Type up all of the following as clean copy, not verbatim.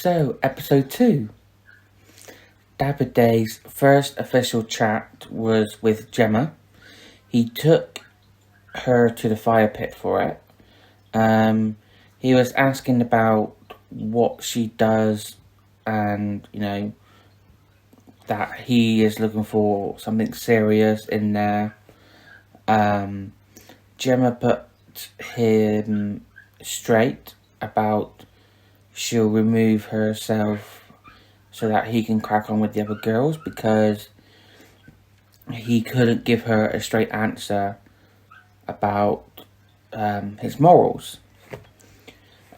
So, episode 2. Davide's first official chat was with Gemma. He took her to the fire pit for it. He was asking about what she does and, that he is looking for something serious in there. Gemma put him straight about she'll remove herself so that he can crack on with the other girls, because he couldn't give her a straight answer about his morals.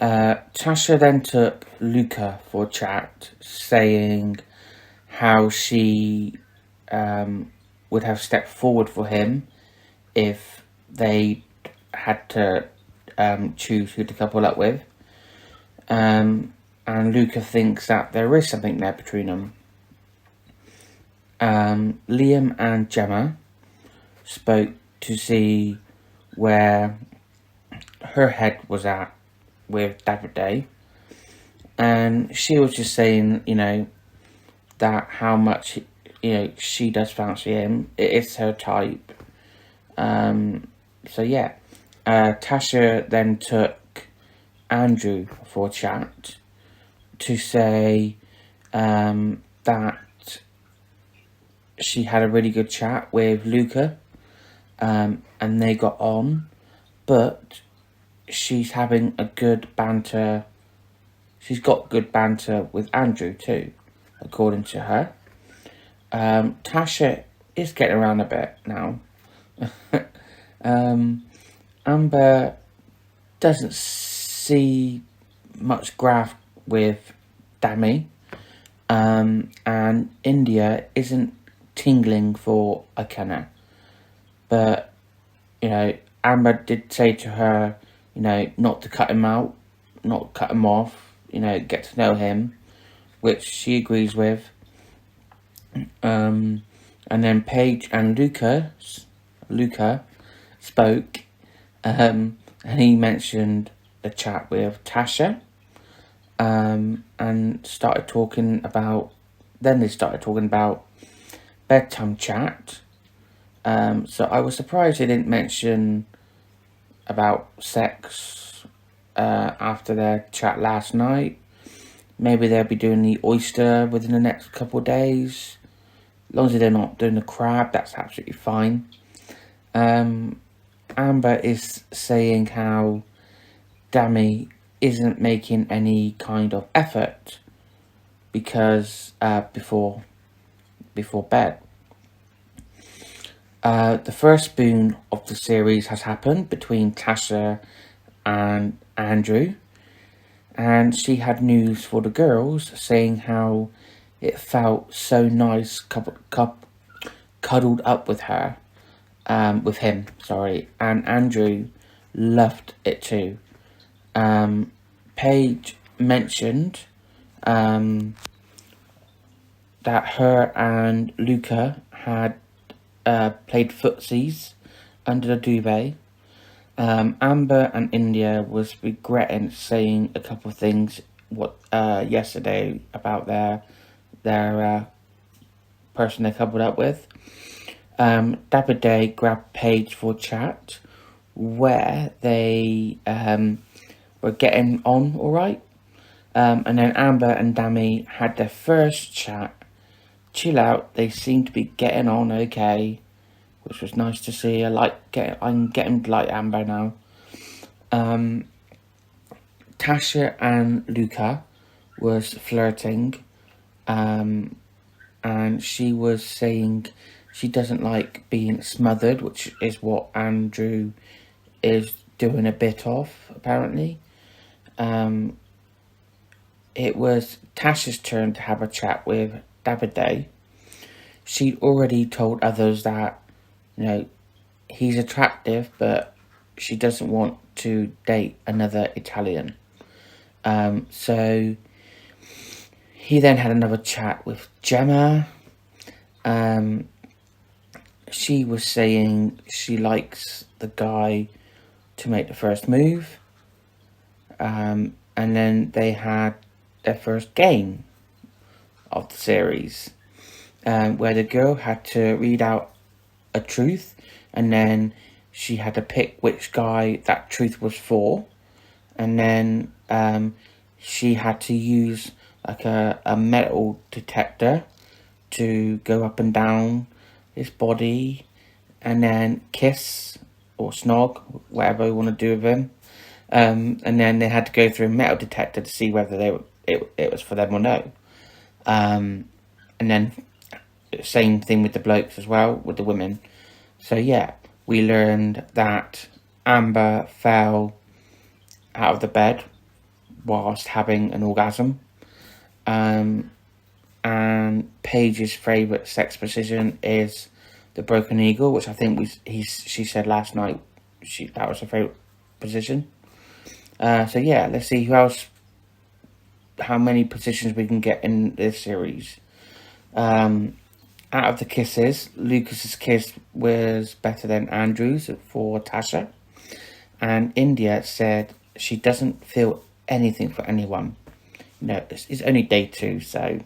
Tasha then took Luca for a chat, saying how she would have stepped forward for him if they had to choose who to couple up with. And Luca thinks that there is something there between them. Liam and Gemma spoke to see where her head was at with Davide, and she was just saying, that how much, she does fancy him. It is her type. So yeah, Tasha then took Andrew for a chat to say that she had a really good chat with Luca, and they got on, but she's having a good banter. She's got good banter with Andrew too, according to her. Tasha is getting around a bit now. Amber doesn't see much graft with Dami, and India isn't tingling for Akana, but Amber did say to her, not to cut him out, not cut him off, get to know him, which she agrees with. And then Paige and Luca spoke, and he mentioned the chat with Tasha, and started talking about, then they started talking about bedtime chat. So I was surprised they didn't mention about sex after their chat last night. Maybe they'll be doing the oyster within the next couple of days. As long as they're not doing the crab, that's absolutely fine. Amber is saying how Dami isn't making any kind of effort because before bed. The first spoon of the series has happened between Tasha and Andrew, and she had news for the girls, saying how it felt so nice cuddled up with her, with him, and Andrew loved it too. Paige mentioned that her and Luca had played footsies under the duvet. Amber and India was regretting saying a couple of things yesterday about their person they coupled up with. Davide grabbed Paige for chat, where they were getting on all right. And then Amber and Dami had their first chat. Chill out, they seem to be getting on okay, which was nice to see. I'm getting to like Amber now. Tasha and Luca was flirting, and she was saying she doesn't like being smothered, which is what Andrew is doing a bit of, apparently. It was Tasha's turn to have a chat with Davide. She'd already told others that, he's attractive, but she doesn't want to date another Italian. So he then had another chat with Gemma. She was saying she likes the guy to make the first move. And then they had their first game of the series, where the girl had to read out a truth, and then she had to pick which guy that truth was for, and then she had to use like a metal detector to go up and down his body, and then kiss or snog, whatever you want to do with him. And then they had to go through a metal detector to see whether it was for them or no. And then same thing with the blokes as well, with the women. So yeah, we learned that Amber fell out of the bed whilst having an orgasm. And Paige's favourite sex position is the broken eagle, which I think she said last night that was her favourite position. So yeah, let's see how many positions we can get in this series. Out of the kisses, Lucas's kiss was better than Andrew's for TASHA, and India said she doesn't feel anything for anyone. No, it's only day 2, so.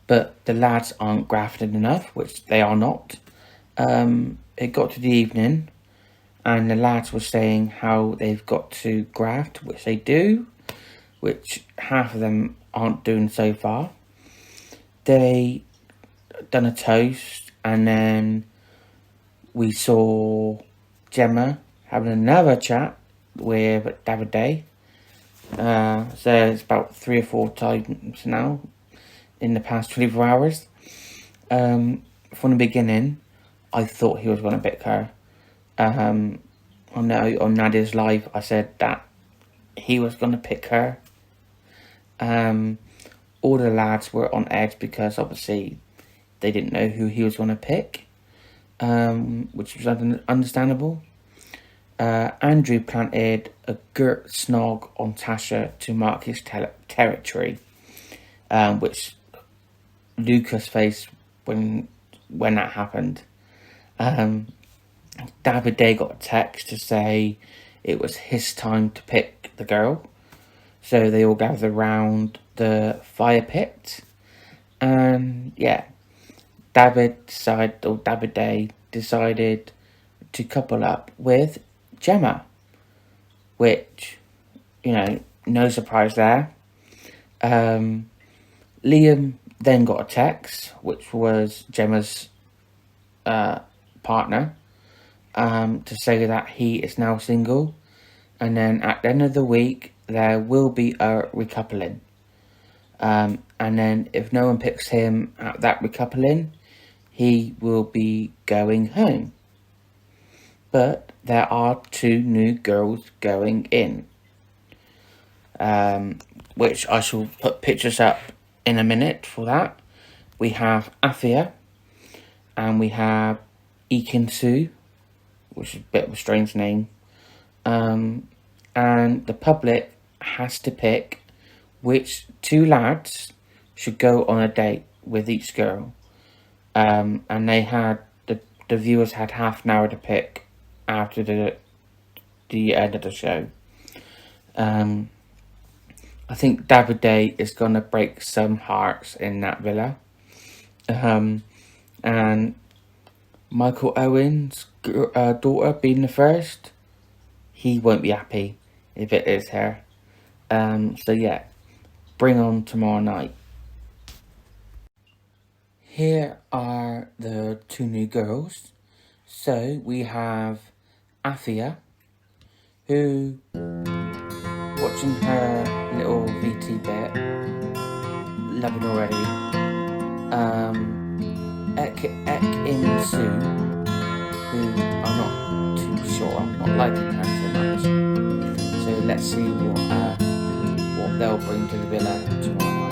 But the lads aren't grafted enough, which they are not. It got to the evening, and the lads were saying how they've got to graft, which they do, which half of them aren't doing so far. They done a toast, and then we saw Gemma having another chat with Davide. So it's about 3 or 4 times now in the past 24 hours. From the beginning, I thought he was going to pick her. On Nadia's live, I said that he was going to pick her. All the lads were on edge because obviously they didn't know who he was going to pick, which was understandable. Andrew planted a girt snog on TASHA to mark his territory, which Lucas faced when that happened. Davide got a text to say it was his time to pick the girl, so they all gathered around the fire pit, and yeah, Davide decided to couple up with Gemma, which, no surprise there. Liam then got a text, which was Gemma's partner, to say that he is now single, and then at the end of the week there will be a recoupling, and then if no one picks him at that recoupling, he will be going home. But there are 2 new girls going in, which I shall put pictures up in a minute for that. We have Afia, and we have Ikinsu, which is a bit of a strange name. And the public has to pick which 2 lads should go on a date with each girl. And they had, the viewers had half an hour to pick after the end of the show. I think Davide is going to break some hearts in that villa. And Michael Owen's daughter being the first, he won't be happy if it is her. So yeah, bring on tomorrow night. Here are the 2 new girls. So we have Afia, who, watching her little VT bit, loving already. Ek In Soo, who I'm not too sure, I'm not liking her so much. So let's see what they'll bring to the villa tomorrow.